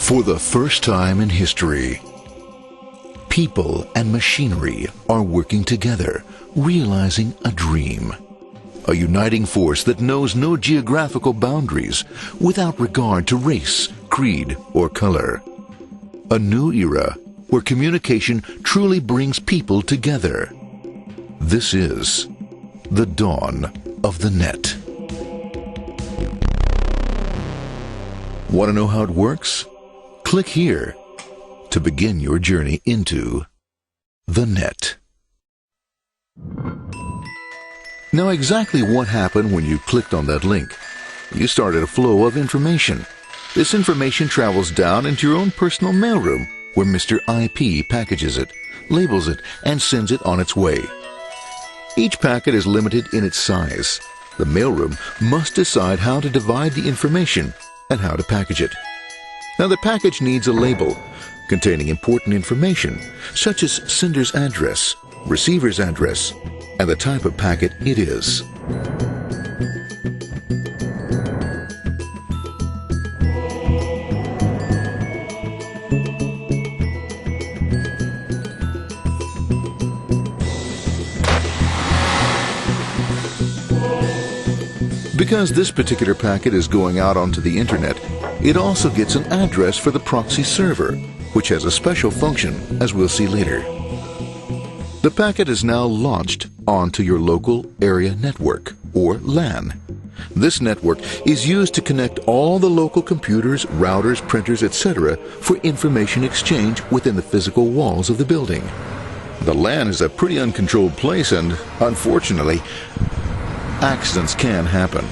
For the first time in history, people and machinery are working together, realizing a dream. A uniting force that knows no geographical boundaries without regard to race, creed, or color. A new era where communication truly brings people together. This is the dawn of the net. Want to know how it works? Click here to begin your journey into the net. Now, exactly what happened when you clicked on that link? You started a flow of information. This information travels down into your own personal mailroom, where Mr. IP packages it, labels it, and sends it on its way. Each packet is limited in its size. The mailroom must decide how to divide the information and how to package it. Now, the package needs a label containing important information, such as sender's address, receiver's address, and the type of packet it is. Because this particular packet is going out onto the internet, it also gets an address for the proxy server, which has a special function, as we'll see later. The packet is now launched onto your local area network, or LAN. This network is used to connect all the local computers, routers, printers, etc. for information exchange within the physical walls of the building. The LAN is a pretty uncontrolled place, and unfortunately, accidents can happen.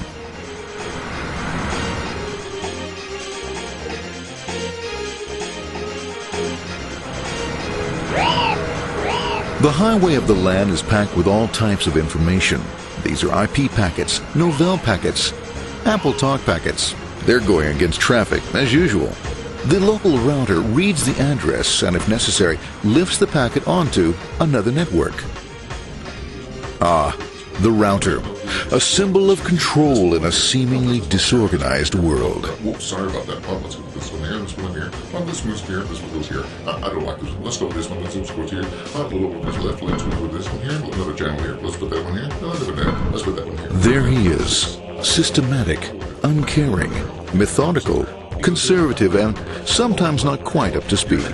The highway of the LAN is packed with all types of information. These are IP packets, Novell packets, Apple Talk packets. They're going against traffic, as usual. The local router reads the address and, if necessary, lifts the packet onto another network. The router, a symbol of control in a seemingly disorganized world. Whoops, sorry about that. Let's go with this one here, this one here. This one goes here, this one goes here. I don't like this one. Let's go with this one. Let's go here. A little bit left. Let's go with this one here. Another channel here. Let's put that one here. Let's put that one here. There he is. Systematic, uncaring, methodical, conservative, and sometimes not quite up to speed.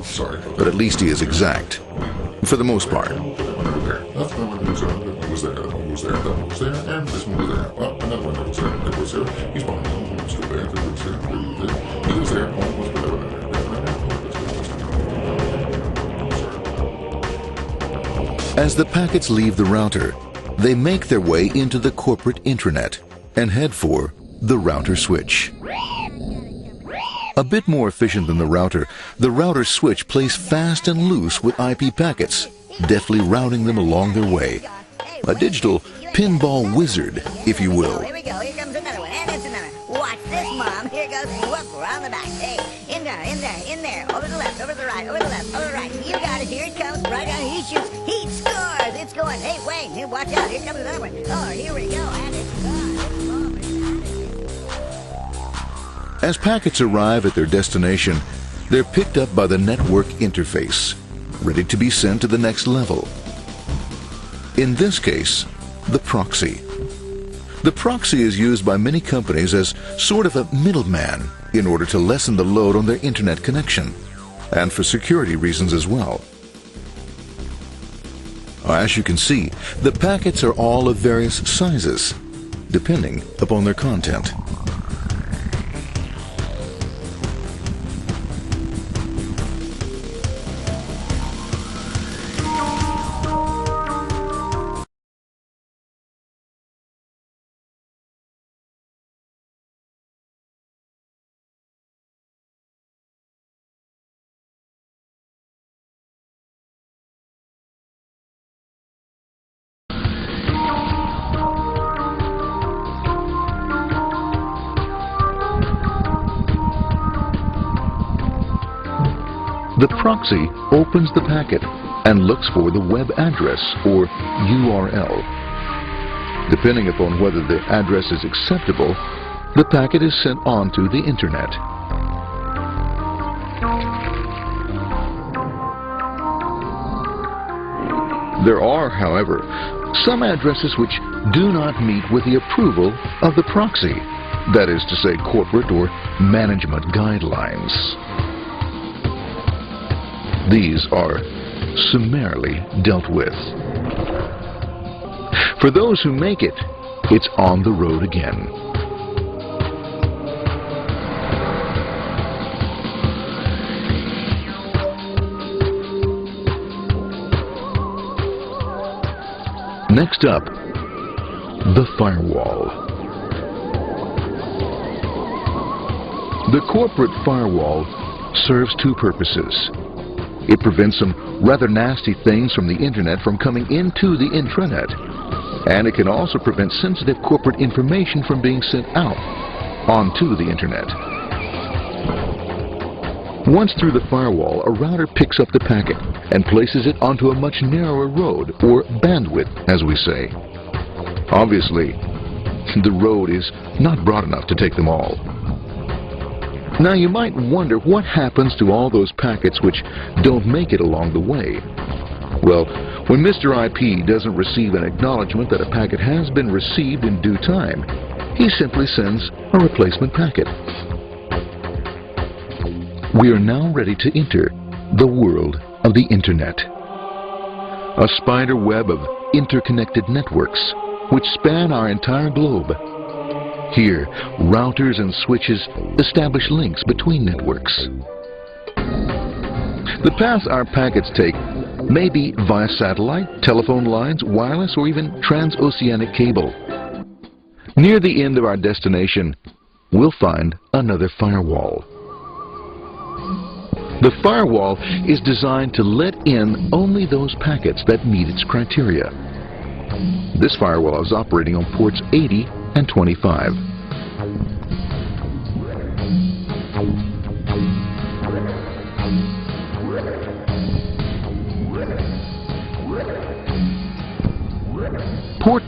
Sorry. But at least he is exact. For the most part. That's the one that was there. That one was there. That one was there. And this one was there. Well, another one that was there. That was there. He's behind. That one was still there. That was there. He was there. One was there. As the packets leave the router, they make their way into the corporate intranet and head for the router switch. A bit more efficient than the router switch plays fast and loose with IP packets, deftly routing them along their way. A digital pinball wizard, if you will. Here we go. Here comes another one. And it's another. Watch this, Mom. Here goes. Whoop, around the back. Hey, in there, in there, in there. Over the left, over the right, over the left, over the right. You got it. Here it comes. Right on. He shoots. He scores. It's going. Hey, Wayne. Here, watch out. Here comes another one. Oh, here we go. And it's gone. As packets arrive at their destination, they're picked up by the network interface, ready to be sent to the next level. In this case, the proxy. The proxy is used by many companies as sort of a middleman in order to lessen the load on their internet connection, and for security reasons as well. As you can see, the packets are all of various sizes, depending upon their content. The proxy opens the packet and looks for the web address, or URL. Depending upon whether the address is acceptable, the packet is sent on to the internet. There are, however, some addresses which do not meet with the approval of the proxy, that is to say, corporate or management guidelines. These are summarily dealt with. For those who make it, it's on the road again. Next up, the firewall. The corporate firewall serves two purposes. It prevents some rather nasty things from the internet from coming into the intranet, and it can also prevent sensitive corporate information from being sent out onto the internet. Once through the firewall, a router picks up the packet and places it onto a much narrower road, or bandwidth, as we say. Obviously, the road is not broad enough to take them all. Now you might wonder what happens to all those packets which don't make it along the way. Well, when Mr. IP doesn't receive an acknowledgement that a packet has been received in due time, he simply sends a replacement packet. We are now ready to enter the world of the Internet. A spider web of interconnected networks which span our entire globe. Here, routers and switches establish links between networks. The path our packets take may be via satellite, telephone lines, wireless, or even transoceanic cable. Near the end of our destination, we'll find another firewall. The firewall is designed to let in only those packets that meet its criteria. This firewall is operating on ports 80 and 25. Port